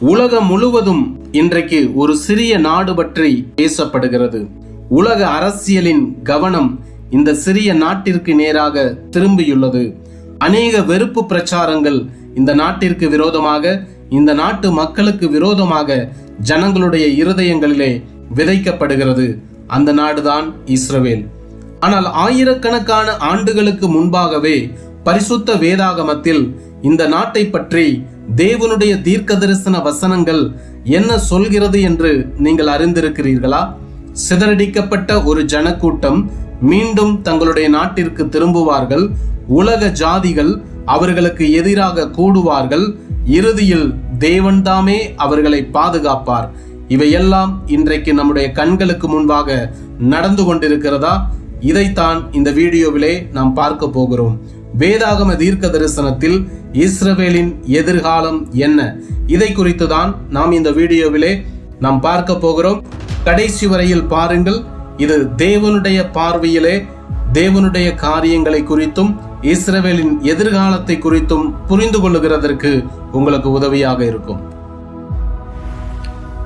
உலகம் முழுவதும் இன்றைக்கு ஒரு சிறிய நாடு பற்றி பேசப்படுகிறது. உலக அரசியலின் கவனம் இந்த சிறிய நாட்டிற்கு நேராக திரும்பியுள்ளது. அநேக வெறுப்பு பிரச்சாரங்கள் இந்த நாட்டிற்கு விரோதமாக, இந்த நாட்டு மக்களுக்கு விரோதமாக ஜனங்களுடைய இருதயங்களிலே விதைக்கப்படுகிறது. அந்த நாடுதான் இஸ்ரவேல். ஆனால் ஆயிரக்கணக்கான ஆண்டுகளுக்கு முன்பாகவே பரிசுத்த வேதாகமத்தில் இந்த நாட்டை பற்றி தேவனுடைய தீர்க்கதரிசன வசனங்கள் என்ன சொல்கிறது என்று நீங்கள் அறிந்திருக்கிறீர்களா? சிதறடிக்கப்பட்ட ஒரு ஜனக்கூட்டம் மீண்டும் தங்களுடைய நாட்டிற்கு திரும்புவார்கள். உலக ஜாதிகள் அவர்களுக்கு எதிராக கூடுவார்கள். இறுதியில் தேவன்தாமே அவர்களை பாதுகாப்பார். இவையெல்லாம் இன்றைக்கு நம்முடைய கண்களுக்கு முன்பாக நடந்து கொண்டிருக்கிறதா? இதைத்தான் இந்த வீடியோவிலே நாம் பார்க்க போகிறோம். வேதாகம தீர்க்க தரிசனத்தில் இஸ்ரவேலின் எதிர்காலம் என்ன, இதை குறித்து தான் நாம் இந்த வீடியோவிலே நாம் பார்க்க போகிறோம். கடைசி வரையில் பாருங்கள். இது தேவனுடைய பார்வையிலே தேவனுடைய காரியங்களை குறித்தும் இஸ்ரவேலின் எதிர்காலத்தை குறித்தும் புரிந்து கொள்ளுகிறதற்கு உங்களுக்கு உதவியாக இருக்கும்.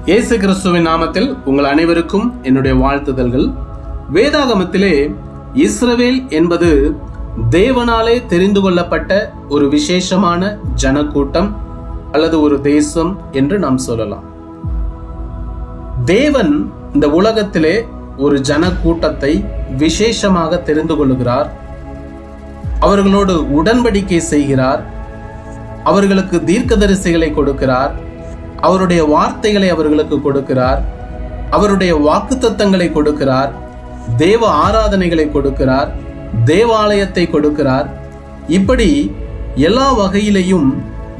இயேசு கிறிஸ்துவின் நாமத்தில் உங்கள் அனைவருக்கும் என்னுடைய வாழ்த்துதல்கள். வேதாகமத்திலே இஸ்ரவேல் என்பது தேவனாலே தெரிந்து கொள்ளப்பட்ட ஒரு விசேஷமான ஜனக்கூட்டம் அல்லது ஒரு தேசம் என்று நாம் சொல்லலாம். தேவன் இந்த உலகத்திலே ஒரு ஜனக்கூட்டத்தை விசேஷமாக தெரிந்து கொள்ளுகிறார். அவர்களோடு உடன்படிக்கை செய்கிறார். அவர்களுக்கு தீர்க்கதரிசிகளை கொடுக்கிறார். அவருடைய வார்த்தைகளை அவர்களுக்கு கொடுக்கிறார். அவருடைய வாக்குத்தத்தங்களை கொடுக்கிறார். தேவ ஆராதனைகளை கொடுக்கிறார். தேவாலயத்தை கொடுக்கிறார். இப்படி எல்லா வகையிலையும்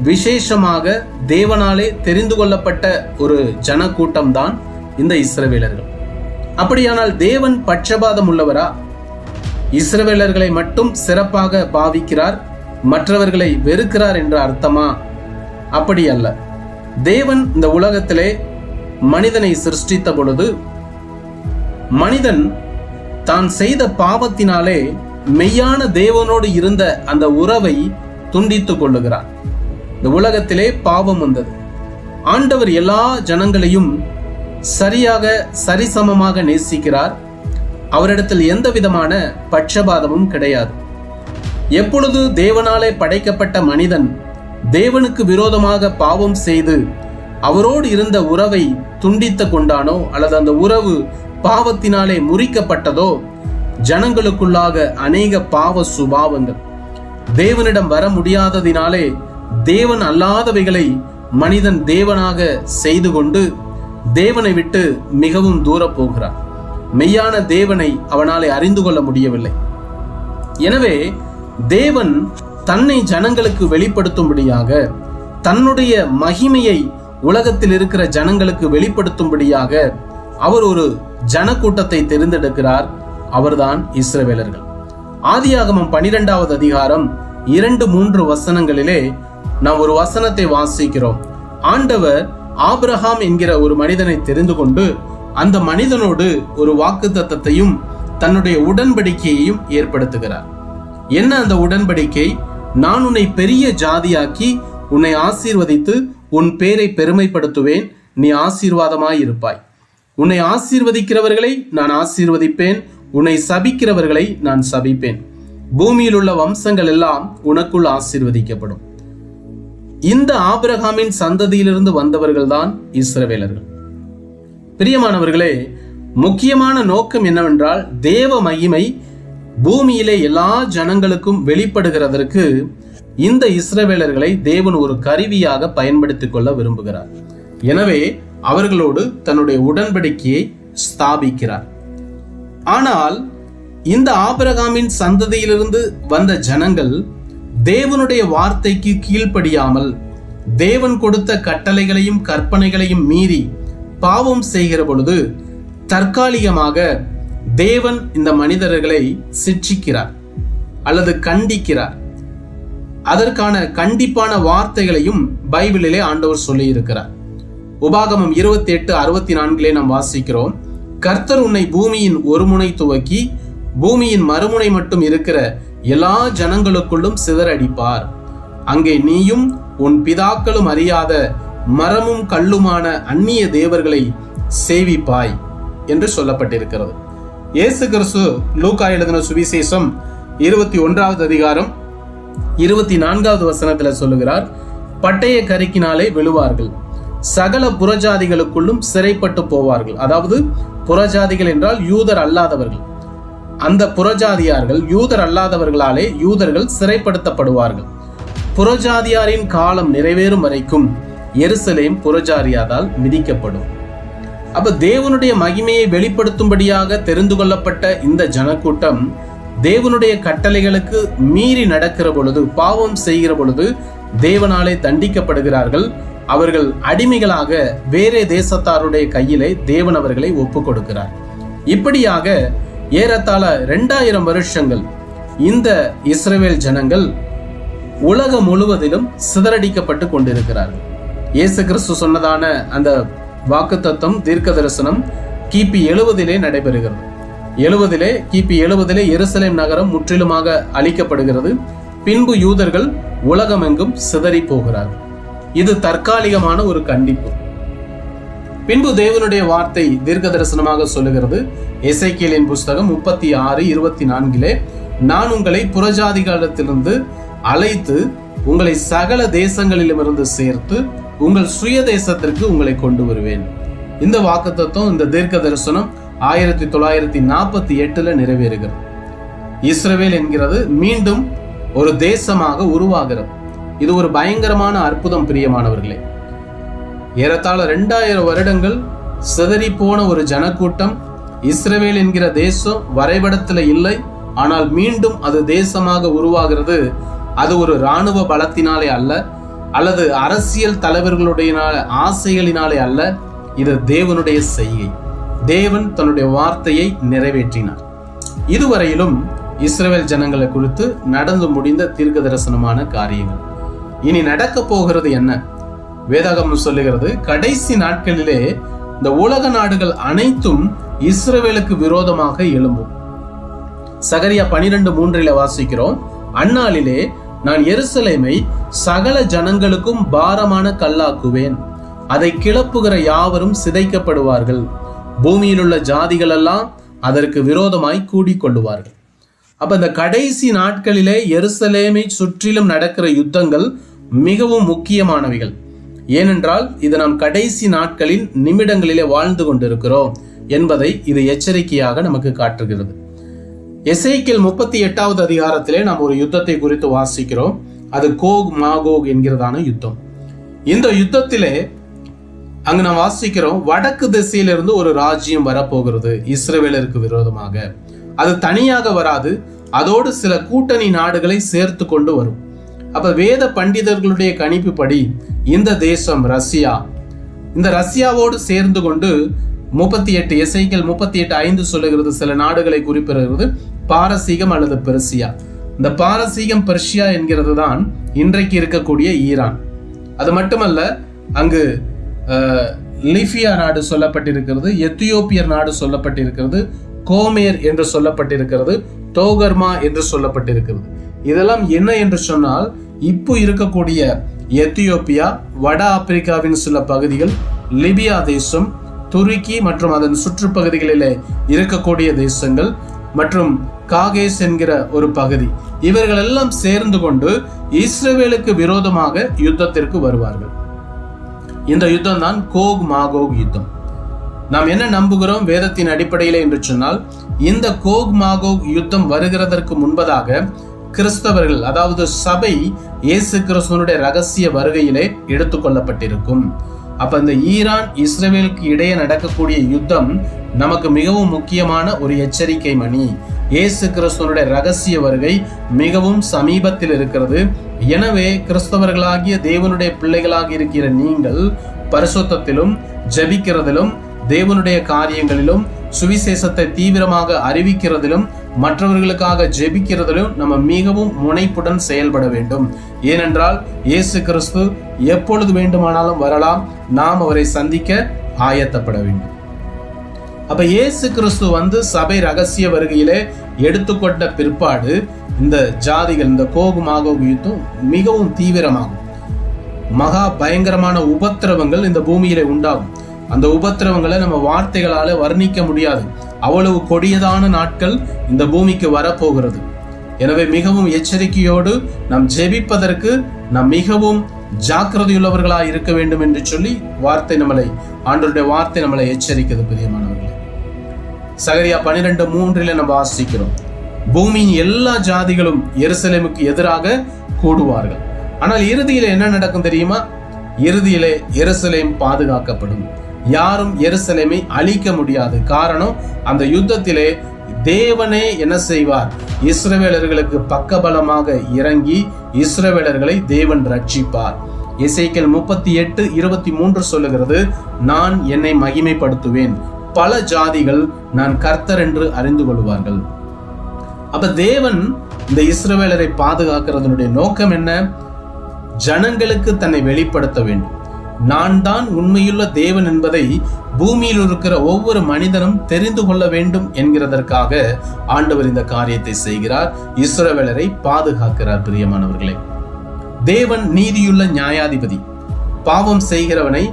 விசேஷமாக தேவனாலே தெரிந்து கொள்ளப்பட்ட ஒரு ஜனக்கூட்டம் தான் இந்த இஸ்ரவேலர்கள். அப்படியானால் தேவன் பட்சபாதம் உள்ளவரா? இஸ்ரவேலர்களை மட்டும் சிறப்பாக பாவிக்கிறார், மற்றவர்களை வெறுக்கிறார் என்ற அர்த்தமா? அப்படி அல்ல. தேவன் இந்த உலகத்திலே மனிதனை சிருஷ்டித்த பொழுது மனிதன் தான் செய்த பாவத்தினாலே மெய்யான தேவனோடு இருந்த அந்த உறவை துண்டித்துக் கொள்ளுகிறார். இந்த உலகத்திலே பாவம் வந்தது. ஆண்டவர் எல்லா ஜனங்களையும் சரியாக சரிசமமாக நேசிக்கிறார். அவரிடத்தில் எந்த விதமான பட்சபாதமும் கிடையாது. எப்பொழுது தேவனாலே படைக்கப்பட்ட மனிதன் தேவனுக்கு விரோதமாக பாவம் செய்து அவரோடு இருந்த உறவை துண்டித்து கொண்டானோ அல்லது அந்த உறவு பாவத்தினாலே முறிக்கப்பட்டதோ, ஜனங்களுக்குள்ளாக அநேக பாவ சுபாவங்கள் தேவனிடம் வர முடியாததினாலே தேவன் அல்லாதவைகளை மனிதன் தேவனாக செய்து கொண்டு தேவனை விட்டு மிகவும் தூர போகிறான். மெய்யான தேவனை அவனாலே அறிந்து கொள்ள முடியவில்லை. எனவே தேவன் தன்னை ஜனங்களுக்கு வெளிப்படுத்தும்படியாக, தன்னுடைய மகிமையை உலகத்தில் இருக்கிற ஜனங்களுக்கு வெளிப்படுத்தும்படியாக அவர் ஒரு ஜனக்கூட்டத்தை தெரிந்தெடுக்கிறார். அவர்தான் இஸ்ரவேலர்கள். ஆதியாகமம் 12வது அதிகாரம் 2-3 வசனங்களிலே நாம் ஒரு வசனத்தை வாசிக்கிறோம். ஆண்டவர் ஆபிரகாம் என்கிற ஒரு மனிதனை தெரிந்து கொண்டு அந்த மனிதனோடு ஒரு வாக்குத்தத்தத்தையும் தன்னுடைய உடன்படிக்கையையும் ஏற்படுத்துகிறார். என்ன அந்த உடன்படிக்கை? நான் உன்னை பெரிய ஜாதியாக்கி உன்னை ஆசீர்வதித்து உன் பேரை பெருமைப்படுத்துவேன், நீ ஆசீர்வாதமாய் இருப்பாய். உன்னை ஆசீர்வதிக்கிறவர்களை நான் ஆசீர்வதிப்பேன், உன்னை சபிக்கிறவர்களை நான் சபிப்பேன். பூமியில் உள்ள வம்சங்கள் எல்லாம் உனக்குள் ஆசீர்வதிக்கப்படும். இந்த ஆபிரகாமின் சந்ததியிலிருந்து வந்தவர்கள் தான் இஸ்ரவேலர்கள். பிரியமானவர்களே, முக்கியமான நோக்கம் என்னவென்றால் தேவ மகிமை பூமியிலே எல்லா ஜனங்களுக்கும் வெளிப்படுகிறதற்கு இந்த இஸ்ரவேலர்களை தேவன் ஒரு கருவியாக பயன்படுத்திக் கொள்ள விரும்புகிறார். எனவே அவர்களோடு தன்னுடைய உடன்படிக்கையை ஸ்தாபிக்கிறார். ஆனால் இந்த ஆபிரகாமின் சந்ததியிலிருந்து வந்த ஜனங்கள் தேவனுடைய வார்த்தைக்கு கீழ்ப்படியாமல் தேவன் கொடுத்த கட்டளைகளையும் கற்பனைகளையும் மீறி பாவம் செய்கிற பொழுது தற்காலிகமாக தேவன் இந்த மனிதர்களை சிட்சிக்கிறார் அல்லது கண்டிக்கிறார். அதற்கான கண்டிப்பான வார்த்தைகளையும் பைபிளிலே ஆண்டவர் சொல்லி இருக்கிறார். உபாகமம் 28:64 நாம் வாசிக்கிறோம். கர்த்தர் உன்னை பூமியின் ஒரு முனை துவக்கி பூமியின் மறுமுனை மட்டும் இருக்கிற எல்லா ஜனங்களுக்குள்ளும் சிதறடிப்பார். அங்கே நீயும் உன் பிதாக்களும் அறியாத மரமும் கல்லுமான அந்நிய தேவர்களை சேவிப்பாய் என்று சொல்லப்பட்டிருக்கிறது. இயேசு கிறிஸ்து லூக்கா எழுதின சுவிசேஷம் 21வது அதிகாரம் 24வது வசனத்துல சொல்லுகிறார், பட்டய கருக்கினாலே விழுவார்கள், சகல புறஜாதிகளுக்குள்ளும் சிறைப்பட்டு போவார்கள். அதாவது புறஜாதிகள் என்றால் யூதர் அல்லாதவர்கள். அந்த புறஜாதியார்கள் யூதர் அல்லாதவர்களாலே யூதர்கள் சிறைப்படுத்தப்படுவார்கள். புறஜாதியாரின் காலம் நிறைவேறும் வரைக்கும் எருசலேம் புறஜாதியாரால் மிதிக்கப்படும். அப்ப தேவனுடைய மகிமையை வெளிப்படுத்தும்படியாக தெரிந்து கொள்ளப்பட்ட இந்த ஜனக்கூட்டம் தேவனுடைய கட்டளைகளுக்கு மீறி நடக்கிற பொழுது, பாவம் செய்கிற பொழுது தேவனாலே தண்டிக்கப்படுகிறார்கள். அவர்கள் அடிமைகளாக வேறே தேசத்தாருடைய கையிலே தேவன் அவர்களை ஒப்பு கொடுக்கிறார். இப்படியாக ஏறத்தாழ 2000 வருஷங்கள் இந்த இஸ்ரவேல் ஜனங்கள் உலகம் முழுவதிலும் சிதறடிக்கப்பட்டு கொண்டிருக்கிறார்கள். இயேசு கிறிஸ்து சொன்னதான அந்த வாக்குத்தத்தம் தீர்க்க தரிசனம் கிபி 70 நடைபெறுகிறது. கிபி 70 எருசலேம் நகரம் முற்றிலுமாக அழிக்கப்படுகிறது. பின்பு யூதர்கள் உலகமெங்கும் சிதறி போகிறார்கள். இது தற்காலிகமான ஒரு கண்டிப்பு. பின்பு தேவனுடைய வார்த்தை தீர்க்க தரிசனமாக சொல்லுகிறது. எசேக்கியேலின் புஸ்தகம் 36:24 நான் உங்களை புறஜாதிகளிடத்திலிருந்து அழைத்து உங்களை சகல தேசங்களிலுமிருந்து சேர்த்து உங்கள் சுய தேசத்திற்கு உங்களை கொண்டு வருவேன். இந்த வாக்குத்தத்தம், இந்த தீர்க்க தரிசனம் 1948 நிறைவேறுகிறது. இஸ்ரவேல் என்கிறது மீண்டும் ஒரு தேசமாக உருவாகிறது. இது ஒரு பயங்கரமான அற்புதம் பிரியமானவர்களே. ஏறத்தாழ 2000 வருடங்கள் சிதறி போன ஒரு ஜனக்கூட்டம், இஸ்ரவேல் என்கிற தேசம் வரைபடத்தில் இல்லை, ஆனால் மீண்டும் அது தேசமாக உருவாகிறது. அது ஒரு இராணுவ பலத்தினாலே அல்ல, அல்லது அரசியல் தலைவர்களுடைய ஆசைகளினாலே அல்ல. இது தேவனுடைய செய்கை. தேவன் தன்னுடைய வார்த்தையை நிறைவேற்றினார். இதுவரையிலும் இஸ்ரவேல் ஜனங்களை குறித்து நடந்து முடிந்த தீர்க்க தரிசனமான காரியங்கள். இனி நடக்க போகிறது என்ன? வேதாகமம் சொல்லுகிறது, கடைசி நாட்களிலே இந்த உலக நாடுகள் அனைத்தும் இஸ்ரவேலுக்கு விரோதமாக எழும்பும். சகரியா 12:3 வாசிக்கிறோம், அந்நாளிலே நான் எருசலேமை சகல ஜனங்களுக்கும் பாரமான கல்லாக்குவேன், அதை கிளப்புகிற யாவரும் சிதைக்கப்படுவார்கள், பூமியில் உள்ள ஜாதிகள் எல்லாம் அதற்கு விரோதமாய் கூடிக்கொள்ளுவார்கள். அப்ப இந்த கடைசி நாட்களிலே எருசலேமை சுற்றிலும் நடக்கிற யுத்தங்கள் மிகவும் முக்கியமானவைகள். ஏனென்றால் இது நாம் கடைசி நாட்களின் நிமிடங்களிலே வாழ்ந்து கொண்டிருக்கிறோம் என்பதை இது எச்சரிக்கையாக நமக்கு காட்டுகிறது. எசேக்கியேல் 38வது அதிகாரத்திலே நாம் ஒரு யுத்தத்தை குறித்து வாசிக்கிறோம். அது கோக் மாகோக் என்கிறதான யுத்தம். இந்த யுத்தத்திலே அங்கு நாம் வாசிக்கிறோம், வடக்கு திசையிலிருந்து ஒரு ராஜ்யம் வரப்போகிறது இஸ்ரவேலருக்கு விரோதமாக. அது தனியாக வராது, அதோடு சில கூட்டணி நாடுகளை சேர்த்து கொண்டு வரும். அப்ப வேத பண்டிதர்களுடைய கணிப்புப்படி இந்த தேசம் ரஷ்யா, இந்த ரஷ்யாவோடு சேர்ந்து கொண்டு 38 எசேக்கியேல் 38:5 சொல்லுகிறது, சில நாடுகளை குறிப்பிடுகிறது, பாரசீகம் அல்லது பெர்சியா. இந்த பாரசீகம் பெர்சியா என்கிறது தான் இன்றைக்கு இருக்கக்கூடிய ஈரான். அது மட்டுமல்ல, அங்கு லிபியா நாடு சொல்லப்பட்டிருக்கிறது, எத்தியோப்பியர் நாடு சொல்லப்பட்டிருக்கிறது, கோமேர் என்று சொல்லப்பட்டிருக்கிறது, தோகர்மா என்று சொல்லப்பட்டிருக்கிறது. இதெல்லாம் என்ன என்று சொன்னால், இப்போ இருக்கக்கூடிய எத்தியோப்பியா, வட ஆப்பிரிக்காவின் சில பகுதிகள், லிபியா தேசம், துருக்கி மற்றும் அதன் சுற்றுப்பகுதிகளிலே இருக்கக்கூடிய தேசங்கள் மற்றும் காகேஸ் என்கிற ஒரு பகுதி, இவர்கள் எல்லாம் சேர்ந்து கொண்டு இஸ்ரவேலுக்கு விரோதமாக யுத்தத்திற்கு வருவார்கள். இந்த யுத்தம் தான் கோக் மாகோக் யுத்தம். நாம் என்ன நம்புகிறோம் வேதத்தின் அடிப்படையிலே என்று சொன்னால், இந்த கோக் மாகோக் யுத்தம் வருகிறதற்கு முன்பதாக கிறிஸ்தவர்கள், அதாவது சபை, இயேசு கிறிஸ்துவனுடைய ரகசிய வருகையிலே எடுத்துக்கொள்ளப்பட்டிருக்கும். அப்ப இந்த ஈரான் இஸ்ரவேலுக்கு இடையே நடக்கக்கூடிய யுத்தம் நமக்கு மிகவும் முக்கியமான ஒரு எச்சரிக்கை மணி. இயேசு கிறிஸ்துவனுடைய ரகசிய வருகை மிகவும் சமீபத்தில் இருக்கிறது. எனவே கிறிஸ்தவர்களாகிய தேவனுடைய பிள்ளைகளாக இருக்கிற நீங்கள் பரிசுத்தத்திலும் ஜெபிக்கிறதிலும் தேவனுடைய காரியங்களிலும் சுவிசேஷத்தை தீவிரமாக அறிவிக்கிறதிலும் மற்றவர்களுக்காக ஜெபிக்கிறதிலும் நம்ம மிகவும் முனைப்புடன் செயல்பட வேண்டும். ஏனென்றால் இயேசு கிறிஸ்து எப்பொழுது வேண்டுமானாலும் வரலாம். நாம் அவரை சந்திக்க ஆயத்தப்பட வேண்டும். அப்ப இயேசு கிறிஸ்து வந்து சபை ரகசிய வருகையிலே எடுத்துக்கொண்ட பிற்பாடு இந்த ஜாதிகள், இந்த கோக் மாகோக் யுத்தம் மிகவும் தீவிரமாகும். மகா பயங்கரமான உபத்திரவங்கள் இந்த பூமியிலே உண்டாகும். அந்த உபத்திரவங்களை நம்ம வார்த்தைகளால வர்ணிக்க முடியாது. அவ்வளவு கொடியதான நாட்கள் இந்த பூமிக்கு வரப்போகிறது. எனவே மிகவும் எச்சரிக்கையோடு நாம் ஜெபிப்பதற்கு நாம் மிகவும் ஜாக்கிரதையுள்ளவர்களாய் இருக்க வேண்டும் என்று சொல்லி ஆண்டவருடைய வார்த்தை நம்மளை எச்சரிக்கிறது. பிரியமானவர்களே, சகரியா 12:3 நம்ம வாசிக்கிறோம், பூமியின் எல்லா ஜாதிகளும் எருசலேமுக்கு எதிராக கூடுவார்கள். ஆனால் இறுதியில என்ன நடக்கும் தெரியுமா? இறுதியிலே எருசலேம் பாதுகாக்கப்படும். யாரும் எருசலேமை அழிக்க முடியாது. காரணம், அந்த யுத்தத்திலே தேவனே என்ன செய்வார்? இஸ்ரவேலர்களுக்கு பக்கபலமாக இறங்கி இஸ்ரவேலர்களை தேவன் ரட்சிப்பார். எசேக்கியேல் 38:23 சொல்லுகிறது, நான் என்னை மகிமைப்படுத்துவேன், பல ஜாதிகள் நான் கர்த்தர் என்று அறிந்து கொள்வார்கள். அப்ப தேவன் இந்த இஸ்ரவேலரை பாதுகாக்கிறதனுடைய நோக்கம் என்ன? ஜனங்களுக்கு தன்னை வெளிப்படுத்த வேண்டும். நான் தான் உண்மையுள்ள தேவன் என்பதை பூமியில் இருக்கிற ஒவ்வொரு மனிதனும் தெரிந்து கொள்ள வேண்டும் என்கிறதற்காக ஆண்டவர் இந்த காரியத்தை செய்கிறார். இஸ்ரவேலரை பாதுகாக்கிறார். பிரியமானவர்களே, தேவன் நீதியுள்ள நியாயாதிபதி. பாவம் செய்கிறவனை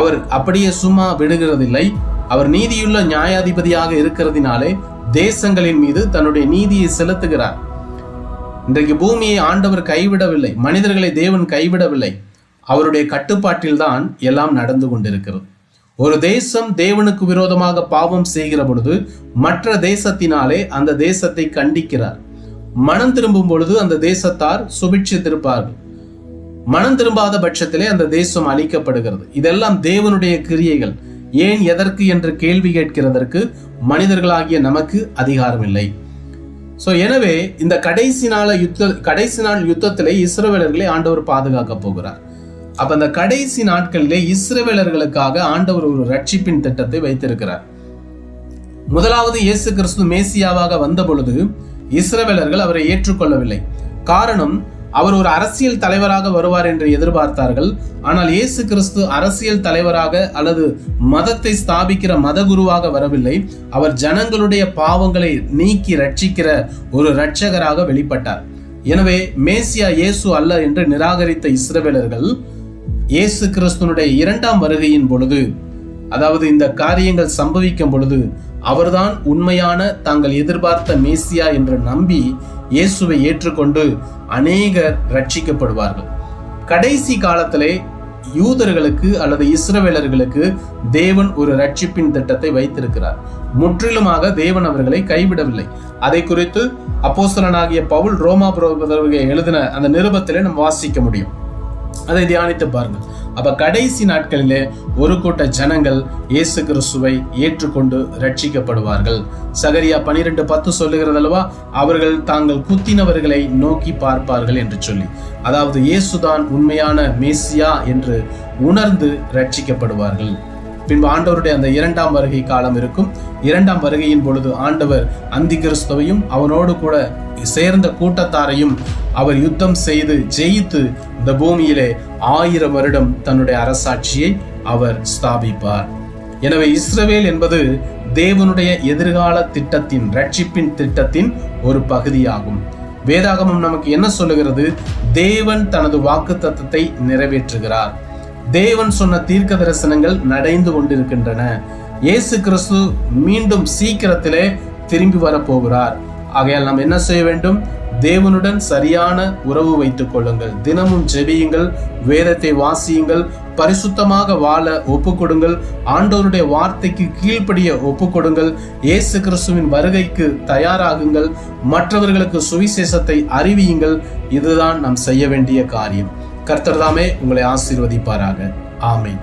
அவர் அப்படியே சும்மா விடுகிறதில்லை. அவர் நீதியுள்ள நியாயாதிபதியாக இருக்கிறதினாலே தேசங்களின் மீது தன்னுடைய நீதியை செலுத்துகிறார். இன்றைக்கு பூமியை ஆண்டவர் கைவிடவில்லை, மனிதர்களை தேவன் கைவிடவில்லை. அவருடைய கட்டுப்பாட்டில் தான் எல்லாம் நடந்து கொண்டிருக்கிறது. ஒரு தேசம் தேவனுக்கு விரோதமாக பாவம் செய்கிற பொழுது மற்ற தேசத்தினாலே அந்த தேசத்தை கண்டிக்கிறார். மனம் திரும்பும் பொழுது அந்த தேசத்தார் சுபிட்சித்திருப்பார்கள். மனம் திரும்பாத பட்சத்திலே அந்த தேசம் அழிக்கப்படுகிறது. இதெல்லாம் தேவனுடைய கிரியைகள். ஏன், எதற்கு என்று கேள்வி கேட்கிறதற்கு மனிதர்களாகிய நமக்கு அதிகாரம் இல்லை. எனவே இந்த கடைசி நாள் யுத்தத்திலே இஸ்ரவேலர்களை ஆண்டவர் பாதுகாக்க போகிறார். அப்ப அந்த கடைசி நாட்களிலே இஸ்ரவேலர்களுக்காக ஆண்டவர் ஒரு ரட்சிப்பின் திட்டத்தை வைத்திருக்கிறார். முதலாவது இயேசு கிறிஸ்து மேசியாவாக வந்த பொழுது இஸ்ரவேலர்கள் அவரை ஏற்றுக்கொள்ளவில்லை. காரணம், அவர் ஒரு அரசியல் தலைவராக வருவார் என்று எதிர்பார்த்தார்கள். ஆனால் இயேசு கிறிஸ்து அரசியல் தலைவராக அல்லது மதத்தை ஸ்தாபிக்கிற மதகுருவாக வரவில்லை. அவர் ஜனங்களுடைய பாவங்களை நீக்கி ரட்சிக்கிற ஒரு இரட்சகராக வெளிப்பட்டார். எனவே மேசியா இயேசு அல்ல என்று நிராகரித்த இஸ்ரவேலர்கள் இயேசு கிறிஸ்துனுடைய 2ஆம் வருகையின் பொழுது, அதாவது இந்த காரியங்கள் சம்பவிக்கும் பொழுது, அவர்தான் உண்மையான தாங்கள் எதிர்பார்த்த மேசியா என்று நம்பி இயேசுவை ஏற்றுக்கொண்டு அநேகர் ரட்சிக்கப்படுவார்கள். கடைசி காலத்திலே யூதர்களுக்கு அல்லது இஸ்ரவேலர்களுக்கு தேவன் ஒரு ரட்சிப்பின் திட்டத்தை வைத்திருக்கிறார். முற்றிலுமாக தேவன் அவர்களை கைவிடவில்லை. அதை குறித்து அப்போஸ்தலனாகிய பவுல் ரோமாபுரருக்கு எழுதின அந்த நிருபத்திலே நாம் வாசிக்க முடியும். அதை தியானித்து பாருங்கள். அப்ப கடைசி நாட்களிலே ஒரு கூட்ட ஜனங்கள் இயேசு கிறிஸ்துவை ஏற்றுக்கொண்டு ரட்சிக்கப்படுவார்கள். சகரியா 12:10 சொல்லுகிறது அல்லவா, அவர்கள் தாங்கள் குத்தினவர்களை நோக்கி பார்ப்பார்கள் என்று சொல்லி. அதாவது இயேசுதான் உண்மையான மேசியா என்று உணர்ந்து ரட்சிக்கப்படுவார்கள். பின்பு ஆண்டவருடைய அந்த 2ஆம் வருகை காலம் இருக்கும். 2ஆம் வருகையின் பொழுது ஆண்டவர் அந்தி கிறிஸ்துவையும் அவனோடு கூட சேர்ந்த கூட்டத்தாரையும் அவர் யுத்தம் செய்து ஜெயித்து இந்த பூமியிலே 1000 வருடம் தன்னுடைய அரசாட்சியை அவர் ஸ்தாபிப்பார். எனவே இஸ்ரவேல் என்பது தேவனுடைய எதிர்கால திட்டத்தின், ரட்சிப்பின் திட்டத்தின் ஒரு பகுதியாகும். வேதாகமம் நமக்கு என்ன சொல்லுகிறது? தேவன் தனது வாக்குத்தத்தத்தை நிறைவேற்றுகிறார். தேவன் சொன்ன தீர்க்க தரிசனங்கள் நடந்து கொண்டிருக்கின்றன. இயேசு கிறிஸ்து மீண்டும் சீக்கிரத்திலே திரும்பி வரப்போகிறார். ஆகையால் நாம் என்ன செய்ய வேண்டும்? தேவனுடன் சரியான உறவு வைத்துக் கொள்ளுங்கள். தினமும் ஜெபியுங்கள், வேதத்தை வாசியுங்கள், பரிசுத்தமாக வாழ ஒப்புக்கொடுங்கள், ஆண்டவருடைய வார்த்தைக்கு கீழ்ப்படிய ஒப்புக்கொடுங்கள், இயேசு கிறிஸ்துவின் வருகைக்கு தயாராகுங்கள், மற்றவர்களுக்கு சுவிசேஷத்தை அறிவியுங்கள். இதுதான் நாம் செய்ய வேண்டிய காரியம். கர்த்தர் தாமே உங்களை ஆசீர்வதிப்பாராக. ஆமென்.